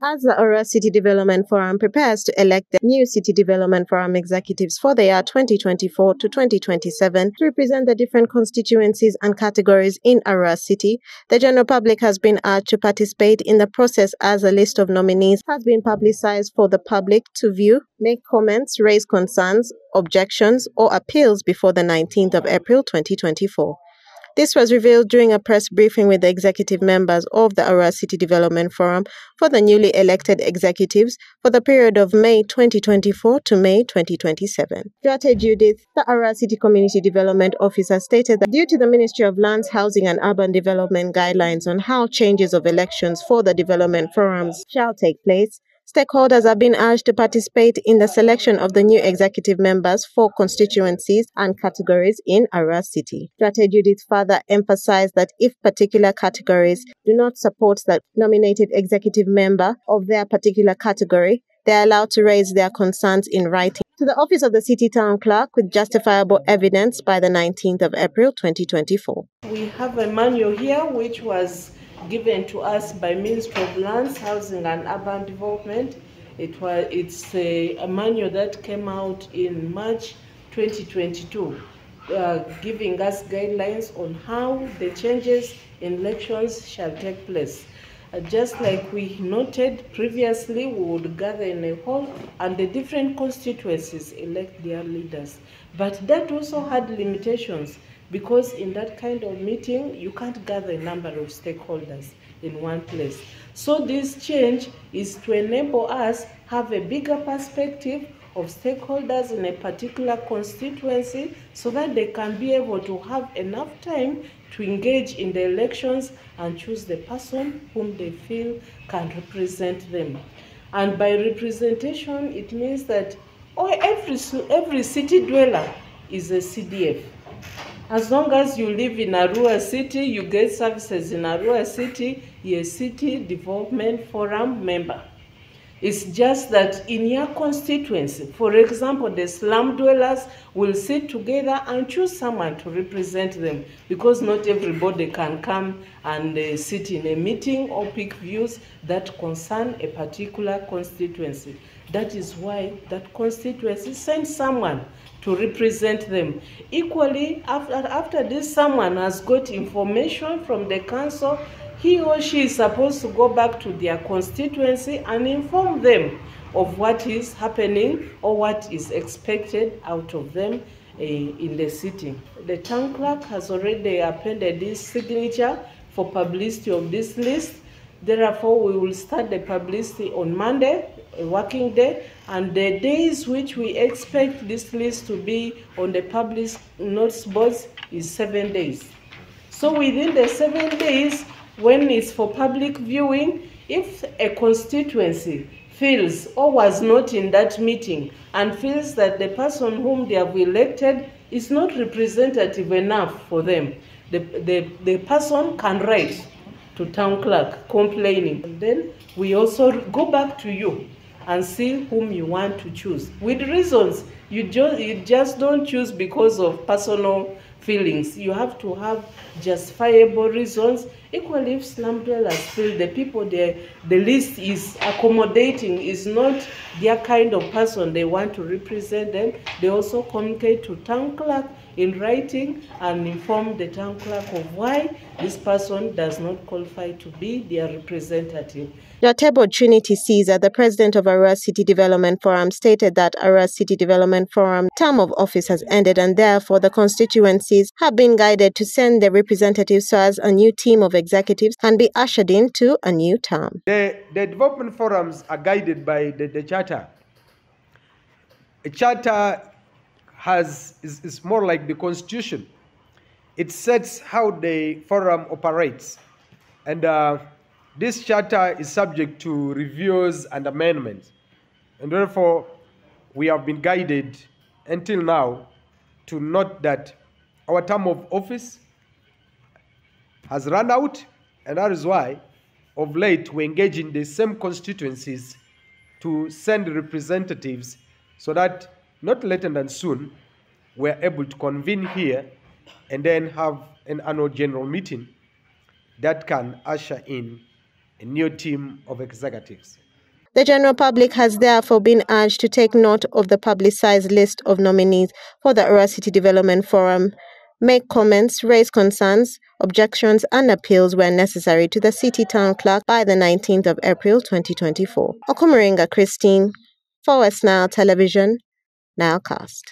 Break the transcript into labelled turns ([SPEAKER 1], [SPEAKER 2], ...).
[SPEAKER 1] As the Arua City Development Forum prepares to elect the new City Development Forum executives for the year 2024 to 2027 to represent the different constituencies and categories in Arua City, the general public has been urged to participate in the process as a list of nominees has been publicized for the public to view, make comments, raise concerns, objections, or appeals before the 19th of April 2024. This was revealed during a press briefing with the executive members of the Arua City Development Forum for the newly elected executives for the period of May 2024 to May 2027. Jate Judith, the Arua City Community Development Officer, stated that due to the Ministry of Lands, Housing and Urban Development guidelines on how changes of elections for the development forums shall take place, stakeholders have been urged to participate in the selection of the new executive members for constituencies and categories in Arua City. Jate Judith further emphasized that if particular categories do not support the nominated executive member of their particular category, they are allowed to raise their concerns in writing to the Office of the City Town Clerk with justifiable evidence by the 19th of April 2024.
[SPEAKER 2] We have a manual here which was given to us by Ministry of Lands, Housing and Urban Development. It's a manual that came out in March 2022, giving us guidelines on how the changes in elections shall take place. Just like we noted previously, we would gather in a hall and the different constituencies elect their leaders. But that also had limitations, because in that kind of meeting, you can't gather a number of stakeholders in one place. So this change is to enable us have a bigger perspective of stakeholders in a particular constituency so that they can be able to have enough time to engage in the elections and choose the person whom they feel can represent them. And by representation, it means that every city dweller is a CDF. As long as you live in Arua City, you get services in Arua City, you're a City Development Forum member. It's just that in your constituency, for example, the slum dwellers will sit together and choose someone to represent them, because not everybody can come and sit in a meeting or pick views that concern a particular constituency. That is why that constituency sends someone to represent them. Equally, after this someone has got information from the council, he or she is supposed to go back to their constituency and inform them of what is happening or what is expected out of them in the city. The town clerk has already appended this signature for publicity of this list. Therefore, we will start the publicity on Monday, a working day, and the days which we expect this list to be on the public notice boards is 7 days. So within the 7 days, when it's for public viewing, if a constituency feels or was not in that meeting and feels that the person whom they have elected is not representative enough for them, the person can write to town clerk complaining. And then we also go back to you and see whom you want to choose with reasons. You just don't choose because of personal feelings. You have to have justifiable reasons. Equally, if slum dwellers feel the people the list is accommodating is not their kind of person they want to represent them, they also communicate to town clerk in writing and inform the town clerk of why this person does not qualify to be their representative.
[SPEAKER 1] Jatebo Trinity Caesar, the president of Arua City Development Forum, stated that Arua City Development Forum term of office has ended and therefore the constituencies have been guided to send their representatives so as a new team of executives can be ushered into a new term.
[SPEAKER 3] The development forums are guided by the charter. A charter is more like the constitution. It sets how the forum operates. And this charter is subject to reviews and amendments. And therefore, we have been guided until now to note that our term of office has run out, and that is why, of late, we engage in the same constituencies to send representatives so that not later than soon, we're able to convene here and then have an annual general meeting that can usher in a new team of executives.
[SPEAKER 1] The general public has therefore been urged to take note of the publicized list of nominees for the Arua City Development Forum, make comments, raise concerns, objections, and appeals where necessary to the City Town Clerk by the 19th of April 2024. Okumuringa Christine, for West Nile Television, Nilecast.